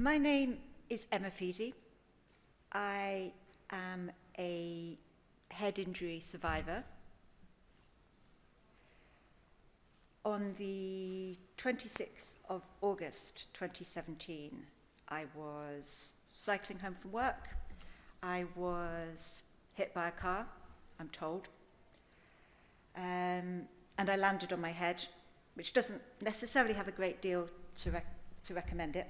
My name is Emma Feesey. I am a head injury survivor. On the 26th of August 2017, I was cycling home from work. I was hit by a car, I'm told, and I landed on my head, which doesn't necessarily have a great deal to recommend it.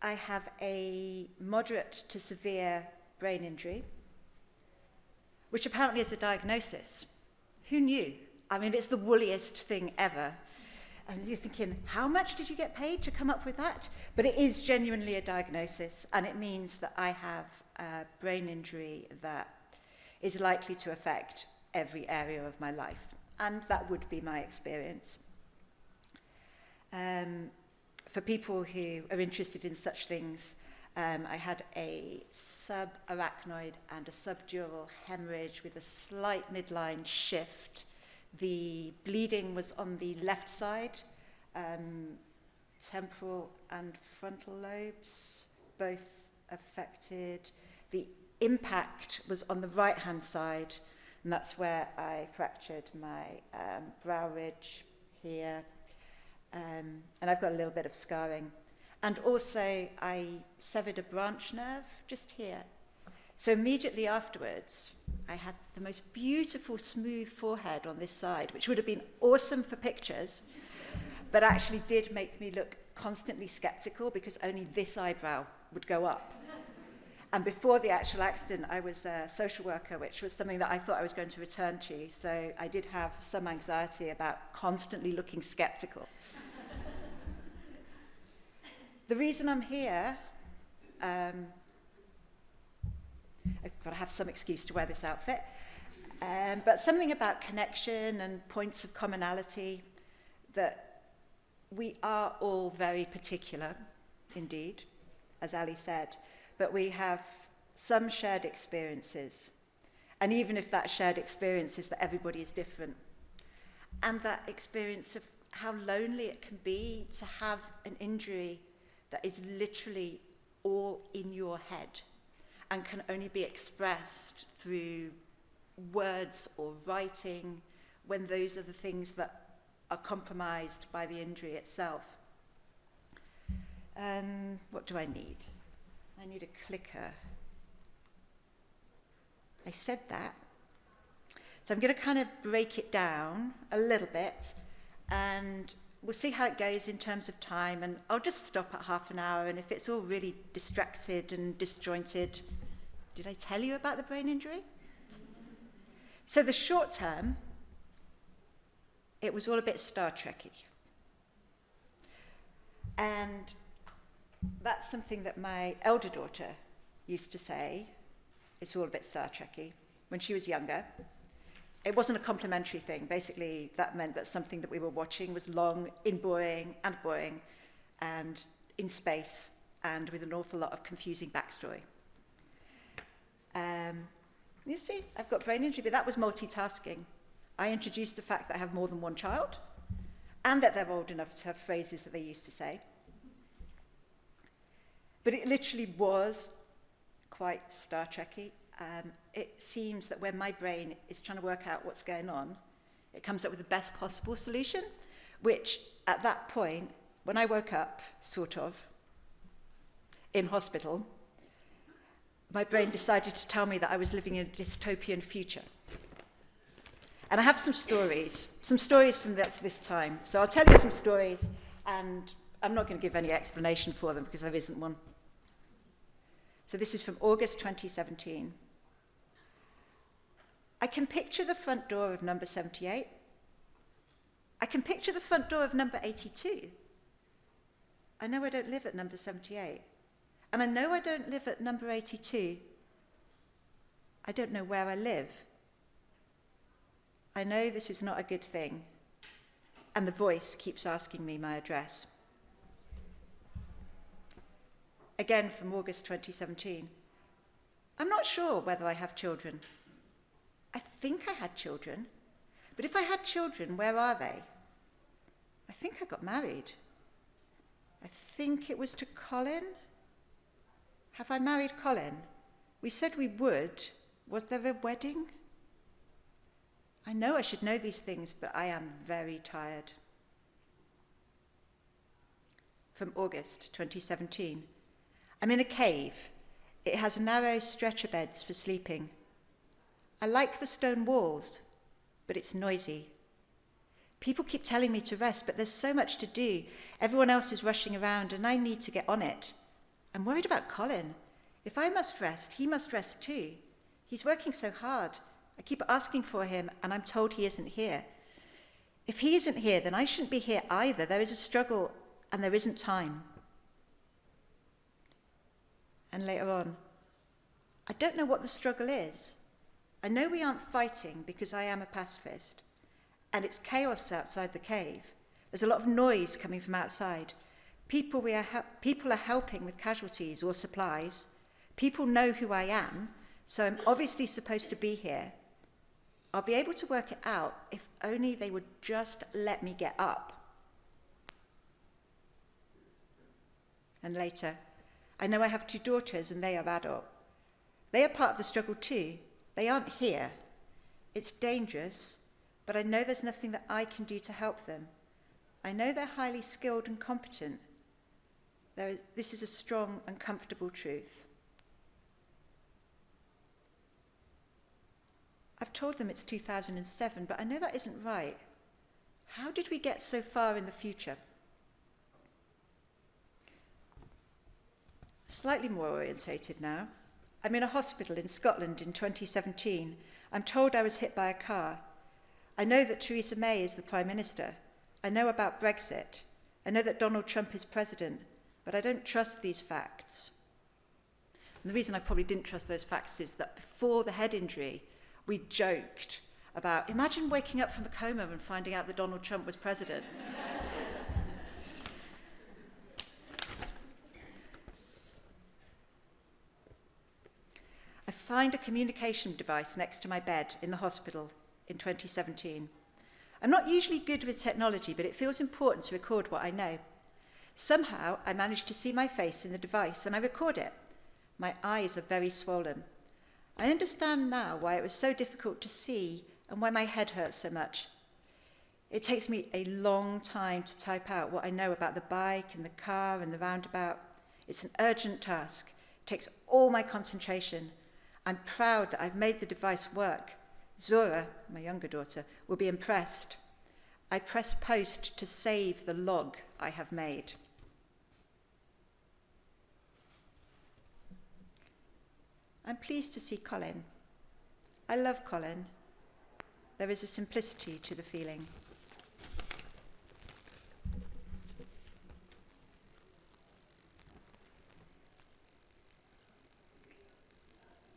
I have a moderate to severe brain injury, which apparently is a diagnosis. Who knew? I mean, it's the woolliest thing ever. And you're thinking, how much did you get paid to come up with that? But it is genuinely a diagnosis, and it means that I have a brain injury that is likely to affect every area of my life. And that would be my experience. For people who are interested in such things, I had a subarachnoid and a subdural hemorrhage with a slight midline shift. The bleeding was on the left side, temporal and frontal lobes, both affected. The impact was on the right-hand side, and that's where I fractured my brow ridge here. And I've got a little bit of scarring. And also, I severed a branch nerve just here. So immediately afterwards, I had the most beautiful smooth forehead on this side, which would have been awesome for pictures, but actually did make me look constantly skeptical because only this eyebrow would go up. And before the actual accident, I was a social worker, which was something that I thought I was going to return to. So I did have some anxiety about constantly looking skeptical. The reason I'm here, I've got to have some excuse to wear this outfit, but something about connection and points of commonality, that we are all very particular, indeed, as Ali said, but we have some shared experiences. And even if that shared experience is that everybody is different, and that experience of how lonely it can be to have an injury that is literally all in your head and can only be expressed through words or writing, when those are the things that are compromised by the injury itself. What do I need? I need a clicker. I said that. So I'm going to kind of break it down a little bit, and we'll see how it goes in terms of time, and I'll just stop at half an hour, and if it's all really distracted and disjointed, did I tell you about the brain injury? So the short term, it was all a bit Star Trek-y. And that's something that my elder daughter used to say, it's all a bit Star Trek-y, when she was younger. It wasn't a complimentary thing. Basically, that meant that something that we were watching was long, boring, and in space, and with an awful lot of confusing backstory. You see, I've got brain injury, but that was multitasking. I introduced the fact that I have more than one child, and that they're old enough to have phrases that they used to say. But it literally was quite Star Trek-y. It seems that when my brain is trying to work out what's going on, it comes up with the best possible solution, which at that point, when I woke up, sort of, in hospital, my brain decided to tell me that I was living in a dystopian future. And I have some stories from this time. So I'll tell you some stories, and I'm not going to give any explanation for them because there isn't one. So this is from August 2017. I can picture the front door of number 78. I can picture the front door of number 82. I know I don't live at number 78. And I know I don't live at number 82. I don't know where I live. I know this is not a good thing. And the voice keeps asking me my address. Again from August 2017. I'm not sure whether I have children. I think I had children, but if I had children, where are they? I think I got married. I think it was to Colin. Have I married Colin? We said we would. Was there a wedding? I know I should know these things, but I am very tired. From August 2017. I'm in a cave. It has narrow stretcher beds for sleeping. I like the stone walls, but it's noisy. People keep telling me to rest, but there's so much to do. Everyone else is rushing around, and I need to get on it. I'm worried about Colin. If I must rest, he must rest too. He's working so hard. I keep asking for him, and I'm told he isn't here. If he isn't here, then I shouldn't be here either. There is a struggle, and there isn't time. And later on, I don't know what the struggle is. I know we aren't fighting because I am a pacifist, and it's chaos outside the cave. There's a lot of noise coming from outside. People are helping with casualties or supplies. People know who I am, so I'm obviously supposed to be here. I'll be able to work it out if only they would just let me get up. And later, I know I have 2 daughters and they are adult. They are part of the struggle too. They aren't here. It's dangerous, but I know there's nothing that I can do to help them. I know they're highly skilled and competent. This is a strong and comfortable truth. I've told them it's 2007, but I know that isn't right. How did we get so far in the future? Slightly more orientated now. I'm in a hospital in Scotland in 2017. I'm told I was hit by a car. I know that Theresa May is the Prime Minister. I know about Brexit. I know that Donald Trump is president, but I don't trust these facts. And the reason I probably didn't trust those facts is that before the head injury, we joked about, imagine waking up from a coma and finding out that Donald Trump was president. I find a communication device next to my bed in the hospital in 2017. I'm not usually good with technology, but it feels important to record what I know. Somehow, I manage to see my face in the device and I record it. My eyes are very swollen. I understand now why it was so difficult to see and why my head hurts so much. It takes me a long time to type out what I know about the bike and the car and the roundabout. It's an urgent task. It takes all my concentration. I'm proud that I've made the device work. Zora, my younger daughter, will be impressed. I press post to save the log I have made. I'm pleased to see Colin. I love Colin. There is a simplicity to the feeling.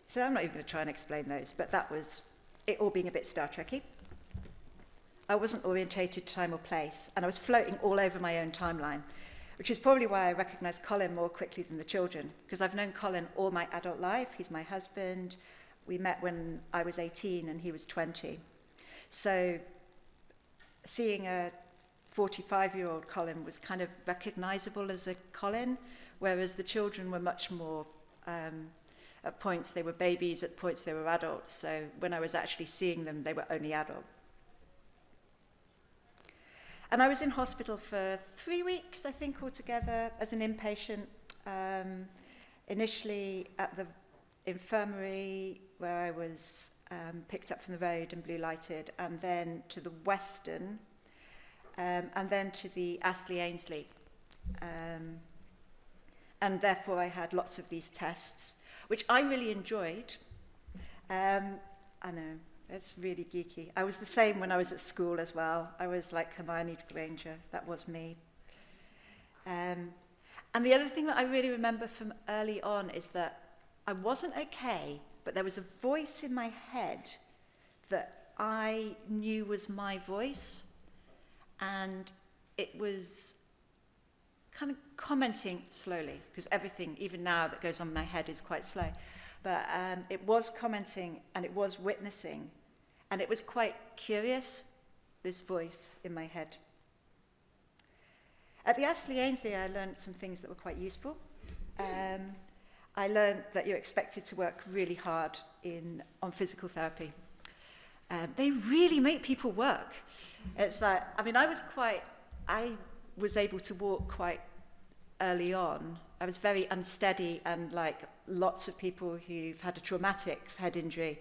So I'm not even going to try and explain those, but that was it all being a bit Star Trek-y. I wasn't orientated to time or place, and I was floating all over my own timeline, which is probably why I recognise Colin more quickly than the children, because I've known Colin all my adult life. He's my husband. We met when I was 18 and he was 20. So seeing a 45-year-old Colin was kind of recognisable as a Colin, whereas the children were much more, at points they were babies, at points they were adults. So when I was actually seeing them, they were only adult. And I was in hospital for 3 weeks, I think, altogether, as an inpatient. Initially at the infirmary, where I was picked up from the road and blue lighted, and then to the Western, and then to the Astley Ainsley. And therefore I had lots of these tests, which I really enjoyed. I know. It's really geeky. I was the same when I was at school as well. I was like Hermione Granger. That was me. And the other thing that I really remember from early on is that I wasn't okay, but there was a voice in my head that I knew was my voice. And it was kind of commenting slowly, because everything, even now, that goes on in my head is quite slow. But it was commenting and it was witnessing. And it was quite curious, this voice in my head. At the Astley Ainsley, I learned some things that were quite useful. I learned that you're expected to work really hard on physical therapy. They really make people work. It's like, I mean, I was able to walk quite early on. I was very unsteady, and like lots of people who've had a traumatic head injury,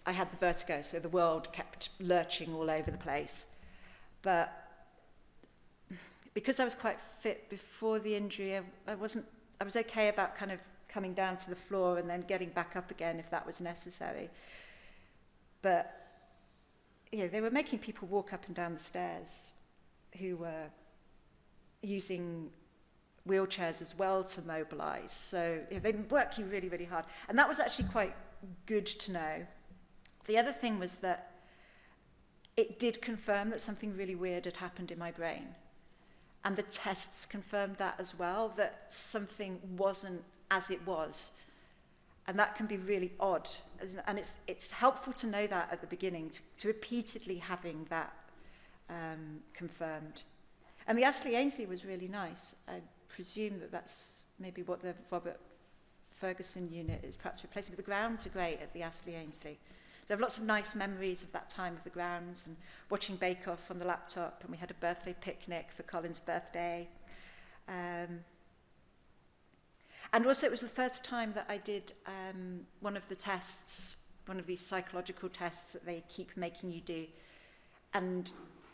I had the vertigo, so the world kept lurching all over the place. But because I was quite fit before the injury, I was okay about kind of coming down to the floor and then getting back up again if that was necessary. But they were making people walk up and down the stairs who were using wheelchairs as well to mobilize. So they work you really, really hard. And that was actually quite good to know. The other thing was that it did confirm that something really weird had happened in my brain. And the tests confirmed that as well, that something wasn't as it was. And that can be really odd. And it's helpful to know that at the beginning, to repeatedly having that confirmed. And the Astley Ainsley was really nice. I presume that that's maybe what the Robert Ferguson unit is perhaps replacing. But the grounds are great at the Astley Ainsley. So I have lots of nice memories of that time of the grounds and watching Bake Off on the laptop, and we had a birthday picnic for Colin's birthday. And also it was the first time that I did one of the tests, one of these psychological tests that they keep making you do. And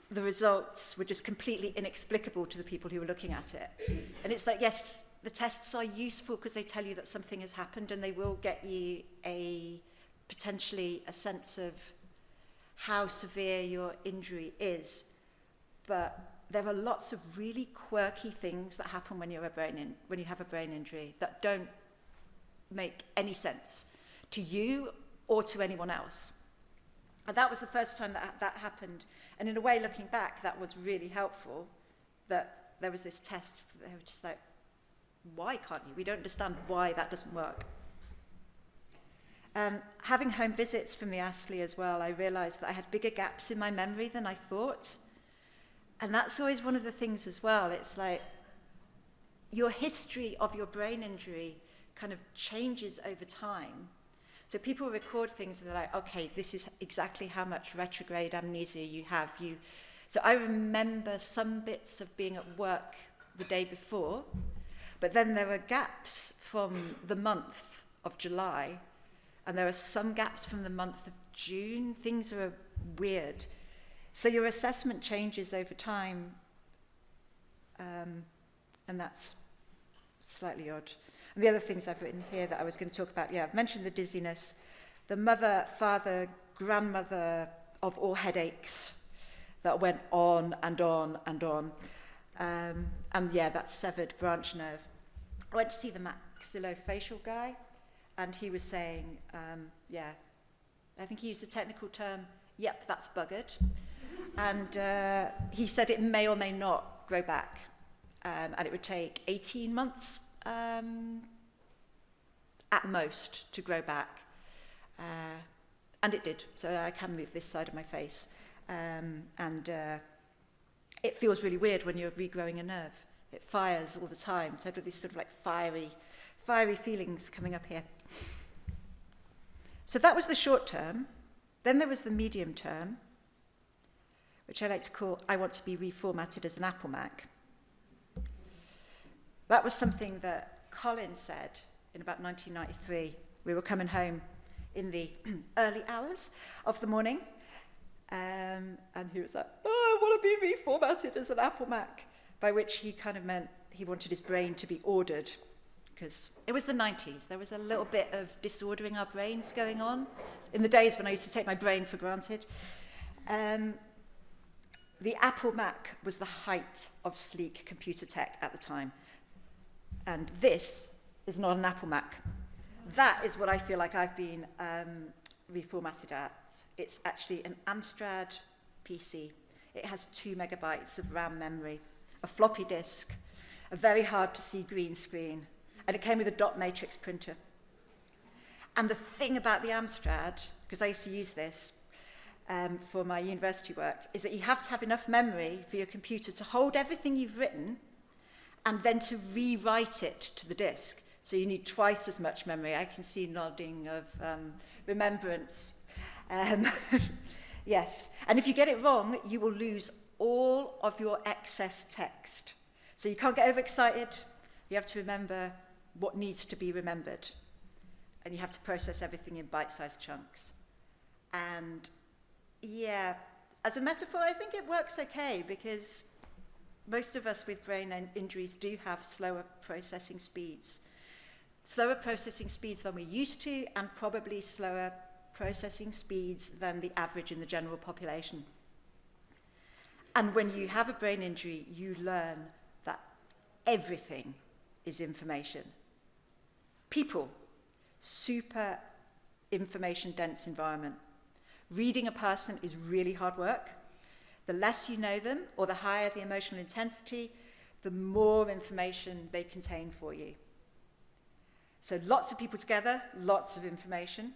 the results were just completely inexplicable to the people who were looking at it. And it's like, yes, the tests are useful because they tell you that something has happened, and they will get you potentially a sense of how severe your injury is. But there are lots of really quirky things that happen when you have a brain injury that don't make any sense to you or to anyone else. And that was the first time that happened. And in a way, looking back, that was really helpful, that there was this test. They were just like, why can't you? We don't understand why that doesn't work. Having home visits from the Astley as well, I realised that I had bigger gaps in my memory than I thought. And that's always one of the things as well. It's like your history of your brain injury kind of changes over time. So people record things and they're like, okay, this is exactly how much retrograde amnesia you have. So I remember some bits of being at work the day before, but then there were gaps from the month of July, and there are some gaps from the month of June. Things are weird. So your assessment changes over time, and that's slightly odd. And the other things I've written here that I was going to talk about, I've mentioned the dizziness, the mother, father, grandmother of all headaches that went on and on and on. And that severed branch nerve. I went to see the maxillofacial guy, and he was saying, I think he used the technical term, yep, that's buggered. And he said it may or may not grow back, and it would take 18 months at most to grow back. And it did, so I can move this side of my face. It feels really weird when you're regrowing a nerve. It fires all the time, so I have these sort of like fiery feelings coming up here. So that was the short term. Then there was the medium term, which I like to call, I want to be reformatted as an Apple Mac. That was something that Colin said in about 1993. We were coming home in the early hours of the morning, and he was like, I want to be reformatted as an Apple Mac, by which he kind of meant he wanted his brain to be ordered, because it was the 90s. There was a little bit of disordering our brains going on in the days when I used to take my brain for granted. The Apple Mac was the height of sleek computer tech at the time. And this is not an Apple Mac. That is what I feel like I've been reformatted at. It's actually an Amstrad PC. It has 2 megabytes of RAM memory, a floppy disk, a very hard to see green screen, and it came with a dot matrix printer. And the thing about the Amstrad, because I used to use this, for my university work, is that you have to have enough memory for your computer to hold everything you've written and then to rewrite it to the disk. So you need twice as much memory. I can see nodding of remembrance. Yes, and if you get it wrong, you will lose all of your excess text. So you can't get overexcited. You have to remember what needs to be remembered. And you have to process everything in bite-sized chunks. And yeah, as a metaphor, I think it works okay, because most of us with brain injuries do have slower processing speeds. Slower processing speeds than we used to, and probably slower processing speeds than the average in the general population. And when you have a brain injury, you learn that everything is information. People, super information-dense environment. Reading a person is really hard work. The less you know them, or the higher the emotional intensity, the more information they contain for you. So lots of people together, lots of information.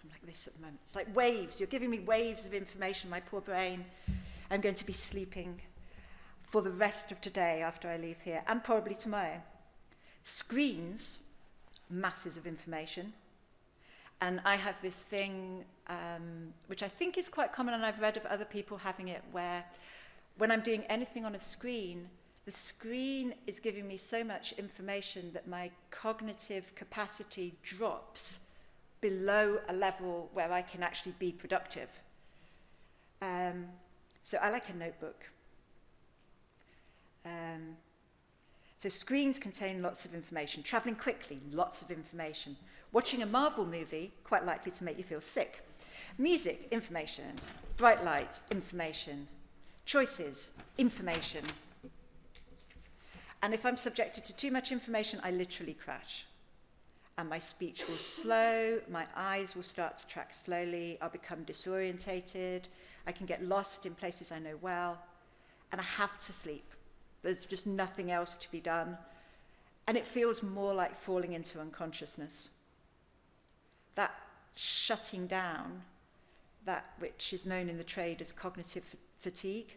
I'm like this at the moment. It's like waves. You're giving me waves of information, my poor brain. I'm going to be sleeping for the rest of today after I leave here, and probably tomorrow. Screens, masses of information. And I have this thing, which I think is quite common, and I've read of other people having it, where when I'm doing anything on a screen, the screen is giving me so much information that my cognitive capacity drops below a level where I can actually be productive. So I like a notebook. So screens contain lots of information. Traveling quickly, lots of information. Watching a Marvel movie, quite likely to make you feel sick. Music, information. Bright light, information. Choices, information. And if I'm subjected to too much information, I literally crash. And my speech will slow, my eyes will start to track slowly, I'll become disorientated, I can get lost in places I know well, and I have to sleep. There's just nothing else to be done. And it feels more like falling into unconsciousness. That shutting down, that which is known in the trade as cognitive fatigue,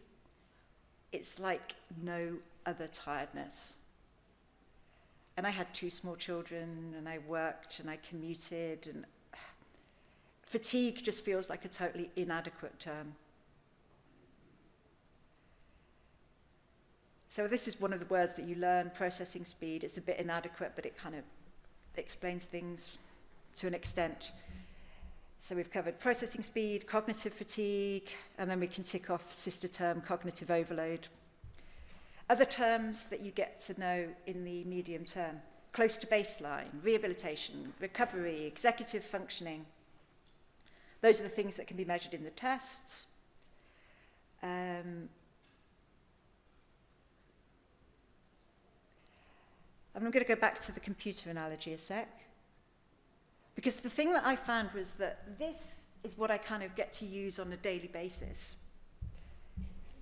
it's like no other tiredness. And I had 2 small children, and I worked, and I commuted, and fatigue just feels like a totally inadequate term. So this is one of the words that you learn, processing speed. It's a bit inadequate, but it kind of explains things to an extent. So we've covered processing speed, cognitive fatigue, and then we can tick off sister term, cognitive overload. Other terms that you get to know in the medium term: close to baseline, rehabilitation, recovery, executive functioning. Those are the things that can be measured in the tests. I'm going to go back to the computer analogy a sec. Because the thing that I found was that this is what I kind of get to use on a daily basis.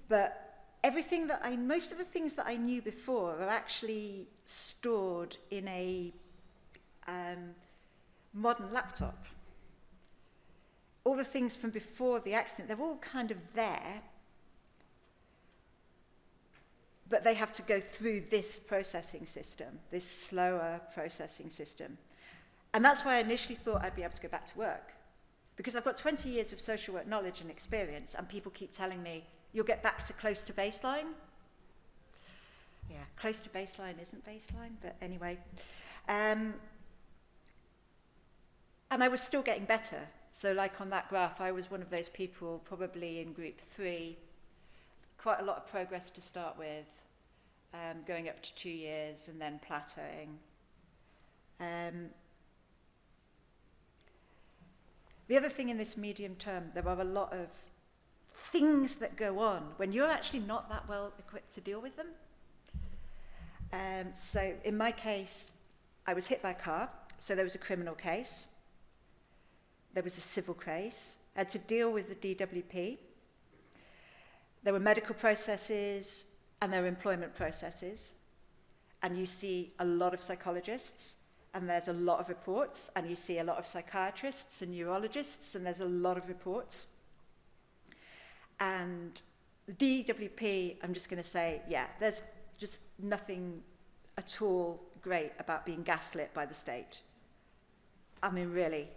But most of the things that I knew before are actually stored in a modern laptop. All the things from before the accident, they're all kind of there, but they have to go through this processing system, this slower processing system. And that's why I initially thought I'd be able to go back to work, because I've got 20 years of social work knowledge and experience, and people keep telling me, you'll get back to close to baseline. Yeah, close to baseline isn't baseline, but anyway. And I was still getting better. So like on that graph, I was one of those people probably in group 3, quite a lot of progress to start with, going up to 2 years and then plateauing. The other thing in this medium term, there are a lot of things that go on when you're actually not that well equipped to deal with them. So in my case, I was hit by a car, so there was a criminal case. There was a civil case. I had to deal with the DWP. There were medical processes and there were employment processes. And you see a lot of psychologists, and there's a lot of reports, and you see a lot of psychiatrists and neurologists, and there's a lot of reports. And the DWP, I'm just going to say, yeah, there's just nothing at all great about being gaslit by the state. I mean, really.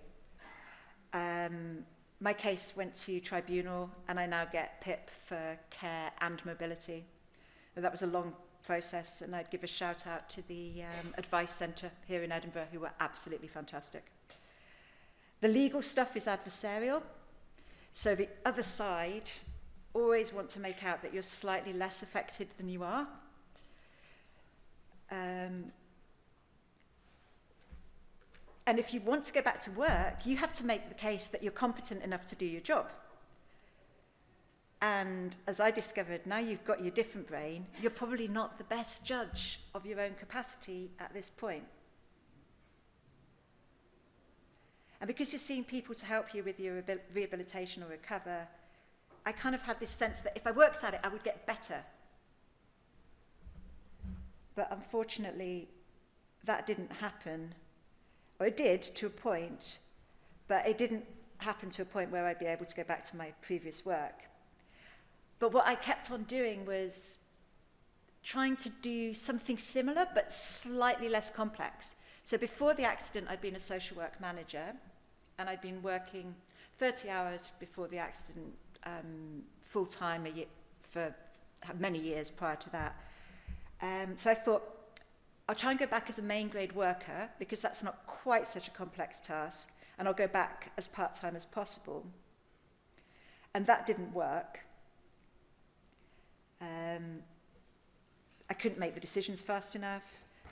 My case went to tribunal, and I now get PIP for care and mobility. And that was a long process, and I'd give a shout out to the advice centre here in Edinburgh, who were absolutely fantastic. The legal stuff is adversarial, so the other side always want to make out that you're slightly less affected than you are. And if you want to go back to work, you have to make the case that you're competent enough to do your job. And as I discovered, now you've got your different brain, you're probably not the best judge of your own capacity at this point. And because you're seeing people to help you with your rehabilitation or recover, I kind of had this sense that if I worked at it, I would get better. But unfortunately, that didn't happen. Or it did to a point, but it didn't happen to a point where I'd be able to go back to my previous work. But what I kept on doing was trying to do something similar, but slightly less complex. So before the accident, I'd been a social work manager, and I'd been working 30 hours before the accident, full-time for many years prior to that. So I thought, I'll try and go back as a main grade worker, because that's not quite such a complex task, and I'll go back as part-time as possible. And that didn't work. I couldn't make the decisions fast enough.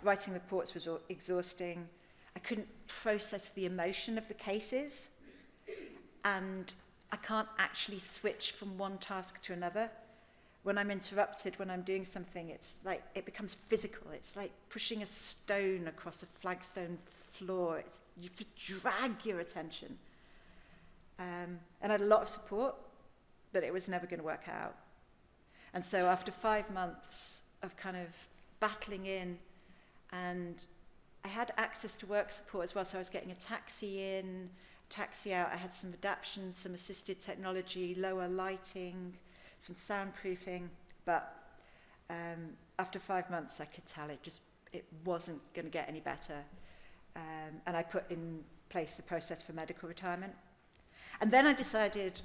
Writing reports was exhausting. I couldn't process the emotion of the cases. And I can't actually switch from one task to another. When I'm interrupted, when I'm doing something, it's like it becomes physical. It's like pushing a stone across a flagstone floor. You have to drag your attention. And I had a lot of support, but it was never going to work out. And so after 5 months of kind of battling in, and I had access to work support as well, so I was getting a taxi in, taxi out. I had some adaptions, some assisted technology, lower lighting, some soundproofing, but after 5 months I could tell it wasn't going to get any better. And I put in place the process for medical retirement. And then I decided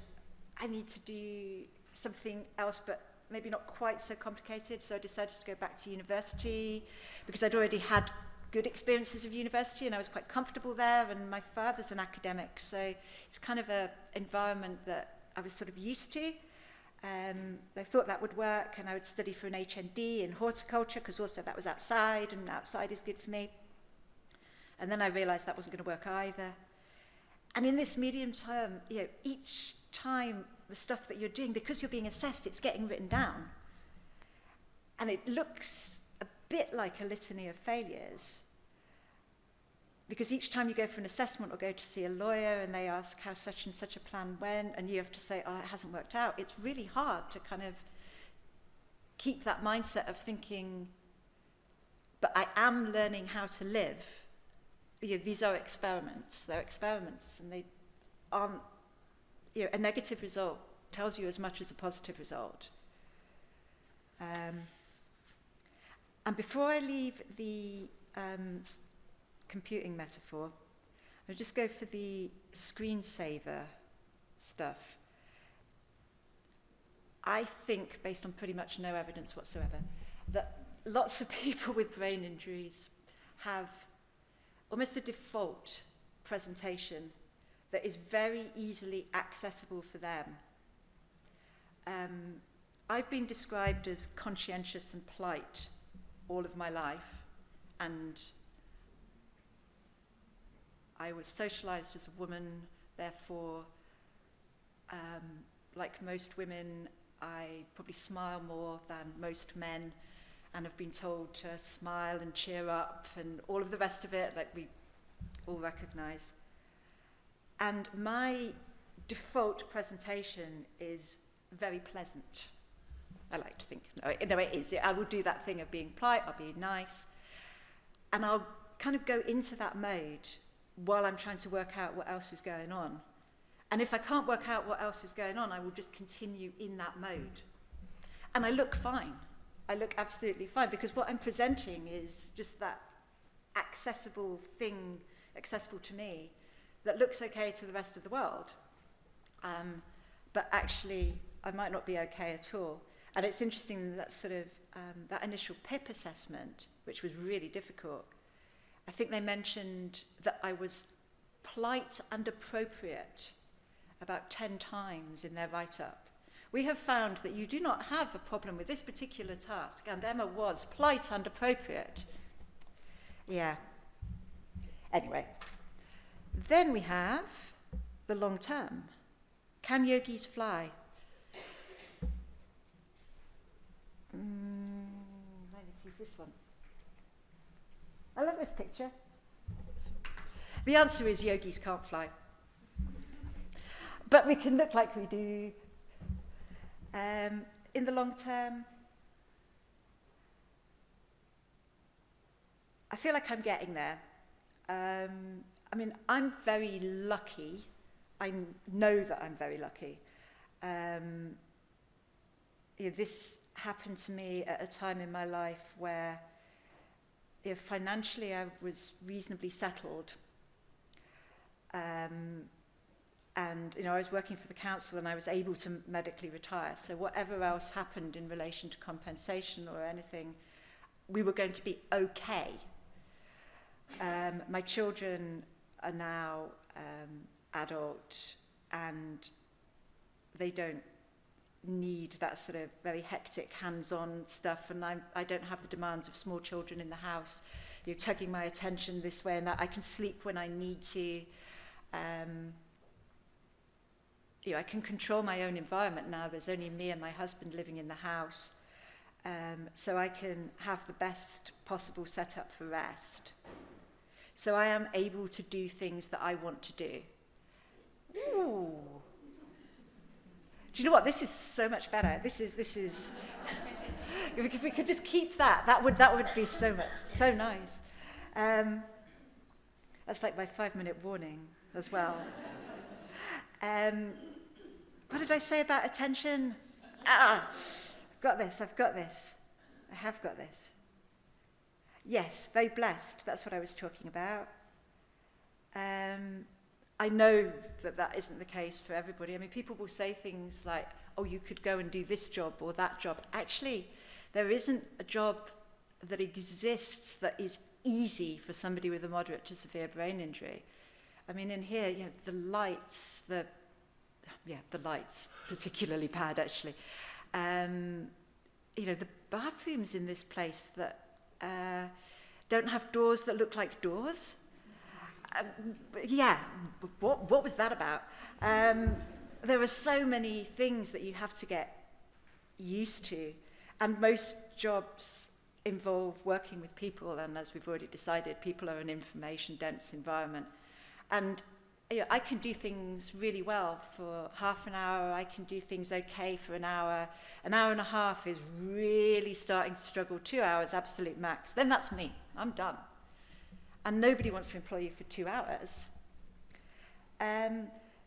I need to do something else, but maybe not quite so complicated. So I decided to go back to university, because I'd already had good experiences of university and I was quite comfortable there, and my father's an academic, so it's kind of an environment that I was sort of used to. I thought that would work, and I would study for an HND in horticulture, because also that was outside, and outside is good for me. And then I realised that wasn't going to work either. And in this medium term, each time the stuff that you're doing, because you're being assessed, it's getting written down. And it looks a bit like a litany of failures. Because each time you go for an assessment or go to see a lawyer and they ask how such and such a plan went, and you have to say, oh, it hasn't worked out, it's really hard to kind of keep that mindset of thinking, but I am learning how to live. These are experiments. They're experiments, and they aren't, a negative result tells you as much as a positive result. And before I leave the computing metaphor, I'll just go for the screensaver stuff. I think, based on pretty much no evidence whatsoever, that lots of people with brain injuries have almost a default presentation that is very easily accessible for them. I've been described as conscientious and polite all of my life, and I was socialized as a woman, therefore, like most women, I probably smile more than most men, and have been told to smile and cheer up and all of the rest of it that we all recognize. And my default presentation is very pleasant. I like to think, no, it is. I will do that thing of being polite, I'll be nice, and I'll kind of go into that mode while I'm trying to work out what else is going on. And if I can't work out what else is going on, I will just continue in that mode. And I look fine. I look absolutely fine, because what I'm presenting is just that accessible thing, accessible to me, that looks okay to the rest of the world. But actually, I might not be okay at all. And it's interesting that sort of, that initial PIP assessment, which was really difficult, I think they mentioned that I was polite and appropriate about 10 times in their write-up. We have found that you do not have a problem with this particular task, and Emma was polite and appropriate. Yeah. Anyway, then we have the long term. Can yogis fly? I need to use this one. I love this picture. The answer is yogis can't fly. But we can look like we do. In the long term, I feel like I'm getting there. I mean, I'm very lucky. I know that I'm very lucky. This happened to me at a time in my life where financially I was reasonably settled. And I was working for the council and I was able to medically retire. So whatever else happened in relation to compensation or anything, we were going to be okay. My children are now adult, and they don't need that sort of very hectic hands-on stuff, and I don't have the demands of small children in the house, tugging my attention this way and that. I can sleep when I need to. I can control my own environment now. There's only me and my husband living in the house. So I can have the best possible setup for rest. So I am able to do things that I want to do. Ooh. Do you know what? This is so much better. This is. If we could just keep that would be so nice. That's like my 5-minute warning as well. What did I say about attention? I've got this. I have got this. Yes, very blessed. That's what I was talking about. I know that isn't the case for everybody. I mean, people will say things like, oh, you could go and do this job or that job. Actually, there isn't a job that exists that is easy for somebody with a moderate to severe brain injury. I mean, in here, the lights, the lights, particularly bad, actually. The bathrooms in this place that don't have doors that look like doors. What was that about? There are so many things that you have to get used to, and most jobs involve working with people, and as we've already decided, people are an information-dense environment. And I can do things really well for half an hour. I can do things okay for an hour. An hour and a half is really starting to struggle. 2 hours, absolute max. Then that's me. I'm done. And nobody wants to employ you for 2 hours.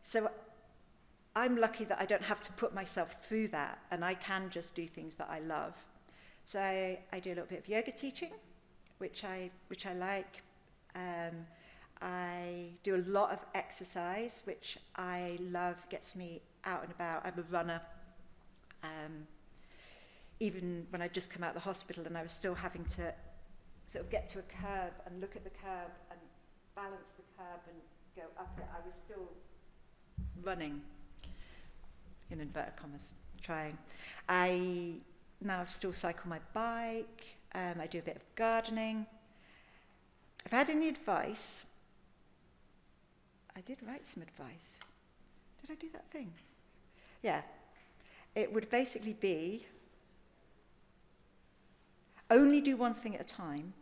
So I'm lucky that I don't have to put myself through that, and I can just do things that I love. So I do a little bit of yoga teaching, which I like. I do a lot of exercise, which I love, gets me out and about. I'm a runner. Even when I'd just come out of the hospital and I was still having to sort of get to a curb and look at the curb and balance the curb and go up it, I was still running, in inverted commas, trying. I now still cycle my bike. I do a bit of gardening. If I had any advice, I did write some advice. Did I do that thing? Yeah. It would basically be only do one thing at a time.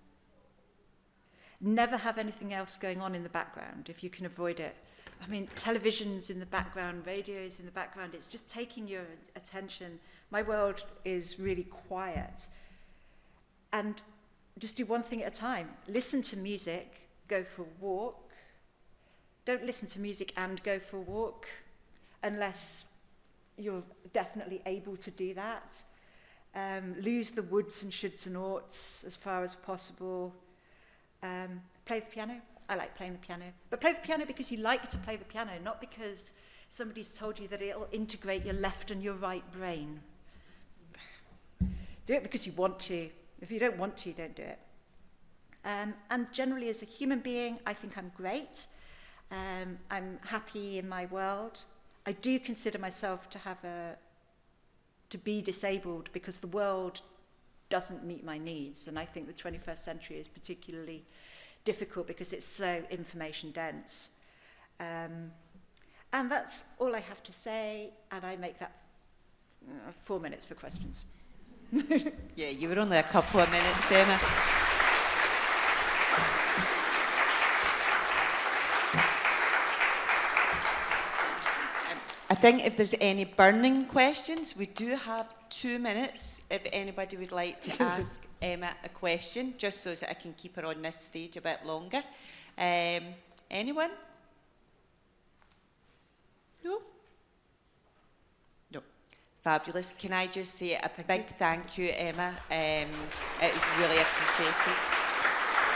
Never have anything else going on in the background if you can avoid it. I mean, television's in the background, radio's in the background. It's just taking your attention. My world is really quiet. And just do one thing at a time. Listen to music, go for a walk. Don't listen to music and go for a walk. unless you're definitely able to do that. Lose the woulds and shoulds and oughts as far as possible. Play the piano. I like playing the piano. But play the piano because you like to play the piano, not because somebody's told you that it'll integrate your left and your right brain. Do it because you want to. If you don't want to, don't do it. And generally, as a human being, I think I'm great. I'm happy in my world. I do consider myself to be disabled because the world doesn't meet my needs. And I think the 21st century is particularly difficult because it's so information dense. And that's all I have to say. And I make that 4 minutes for questions. Yeah, you were only a couple of minutes, Emma. I think if there's any burning questions, we do have 2 minutes if anybody would like to ask Emma a question, just so that I can keep her on this stage a bit longer. Anyone? No? No. Fabulous. Can I just say a big thank you, Emma? It was really appreciated.